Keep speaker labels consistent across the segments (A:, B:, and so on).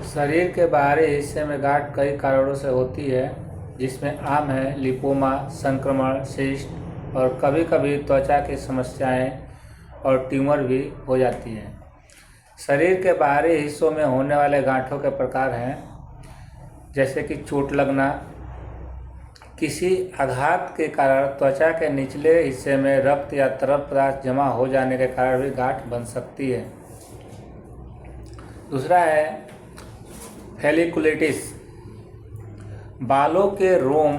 A: शरीर के बाहरी हिस्से में गांठ कई कारणों से होती है, जिसमें आम है लिपोमा, संक्रमण, सिस्ट और कभी कभी त्वचा की समस्याएं और ट्यूमर भी हो जाती हैं। शरीर के बाहरी हिस्सों में होने वाले गांठों के प्रकार हैं, जैसे कि चोट लगना, किसी आघात के कारण त्वचा के निचले हिस्से में रक्त या तरल पदार्थ जमा हो जाने के कारण भी गांठ बन सकती है। दूसरा है फेलिकुलिटिस, बालों के रोम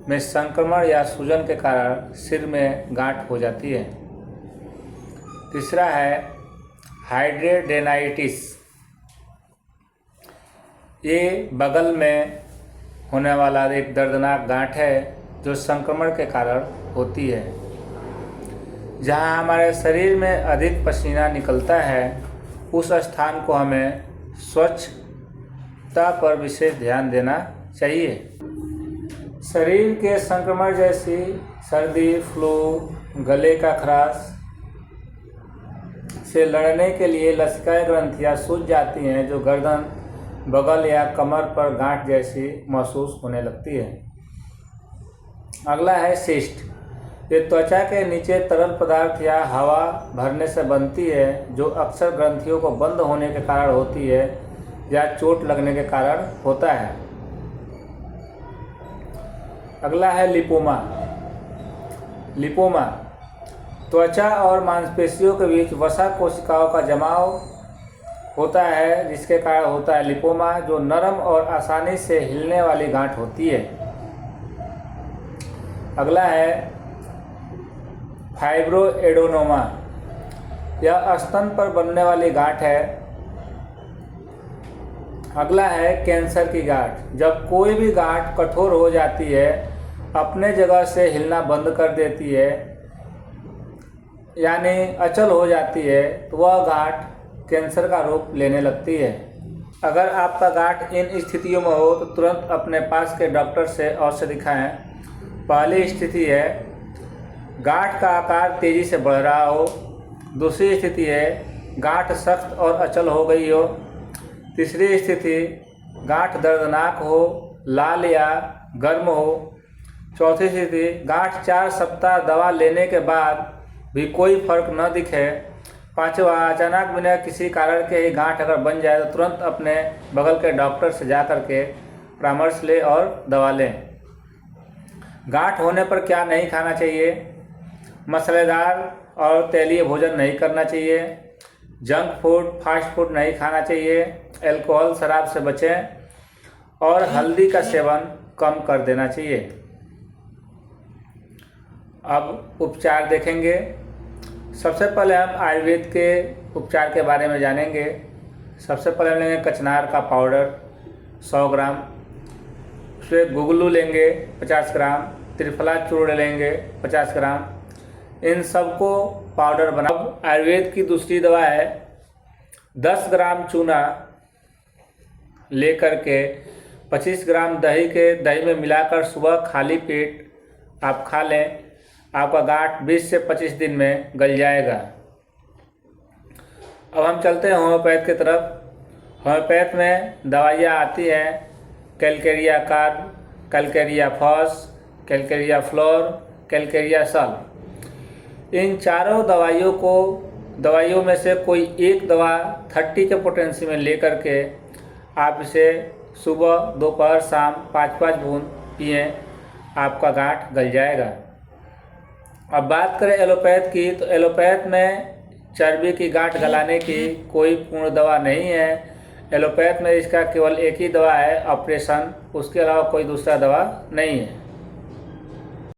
A: में संक्रमण या सूजन के कारण सिर में गांठ हो जाती है। तीसरा है हाइड्रेडेनाइटिस, ये बगल में होने वाला एक दर्दनाक गांठ है जो संक्रमण के कारण होती है। जहां हमारे शरीर में अधिक पसीना निकलता है, उस स्थान को हमें स्वच्छता पर विशेष ध्यान देना चाहिए। शरीर के संक्रमण जैसी सर्दी, फ्लू, गले का खराश से लड़ने के लिए लसिकाई ग्रंथियां सूज जाती हैं, जो गर्दन, बगल या कमर पर गांठ जैसी महसूस होने लगती है। अगला है सिस्ट, ये त्वचा के नीचे तरल पदार्थ या हवा भरने से बनती है, जो अक्सर ग्रंथियों को बंद होने के कारण होती है या चोट लगने के कारण होता है। अगला है लिपोमा। लिपोमा त्वचा और मांसपेशियों के बीच वसा कोशिकाओं का जमाव होता है, जिसके कारण होता है लिपोमा, जो नरम और आसानी से हिलने वाली गांठ होती है। अगला है फाइब्रोएडेनोमा, यह स्तन पर बनने वाली गांठ है। अगला है कैंसर की गांठ, जब कोई भी गांठ कठोर हो जाती है, अपने जगह से हिलना बंद कर देती है, यानी अचल हो जाती है, तो वह गांठ कैंसर का रूप लेने लगती है। अगर आपका गांठ इन स्थितियों में हो तो तुरंत अपने पास के डॉक्टर से अवश्य दिखाएं। पहली स्थिति है गांठ का आकार तेजी से बढ़ रहा हो। दूसरी स्थिति है गांठ सख्त और अचल हो गई हो। तीसरी स्थिति गांठ दर्दनाक हो, लाल या गर्म हो। चौथी स्थिति गांठ 4 सप्ताह दवा लेने के बाद भी कोई फर्क न दिखे। पांचवा, अचानक बिना किसी कारण के ही गांठ अगर बन जाए तो तुरंत अपने बगल के डॉक्टर से जा कर के परामर्श ले और दवा लें। गांठ होने पर क्या नहीं खाना चाहिए? मसालेदार और तेलीय भोजन नहीं करना चाहिए। जंक फूड, फास्ट फूड नहीं खाना चाहिए। अल्कोहल, शराब से बचें और हल्दी का सेवन कम कर देना चाहिए। अब उपचार देखेंगे। सबसे पहले हम आयुर्वेद के उपचार के बारे में जानेंगे। सबसे पहले हम लेंगे कचनार का पाउडर 100 ग्राम, उसमें गुगलू लेंगे 50 ग्राम, त्रिफला चूर्ण लेंगे 50 ग्राम। इन सबको पाउडर बना। आयुर्वेद की दूसरी दवा है 10 ग्राम चूना लेकर के 25 ग्राम दही में मिलाकर सुबह खाली पेट आप खा लें। आपका गांठ 20 से 25 दिन में गल जाएगा। अब हम चलते हैं होम्योपैथ की तरफ। होम्योपैथ में दवाइयाँ आती हैं calcarea carb, calcarea phos, calcarea fluor, calcarea sul. इन चारों दवाइयों में से कोई एक दवा 30 के पोटेंसी में लेकर के आप इसे सुबह, दोपहर, शाम 5-5 बूंद पिएं, आपका गांठ गल जाएगा। अब बात करें एलोपैथ की, तो एलोपैथ में चर्बी की गांठ गलाने की कोई पूर्ण दवा नहीं है। एलोपैथ में इसका केवल एक ही दवा है, ऑपरेशन। उसके अलावा कोई दूसरा दवा नहीं है।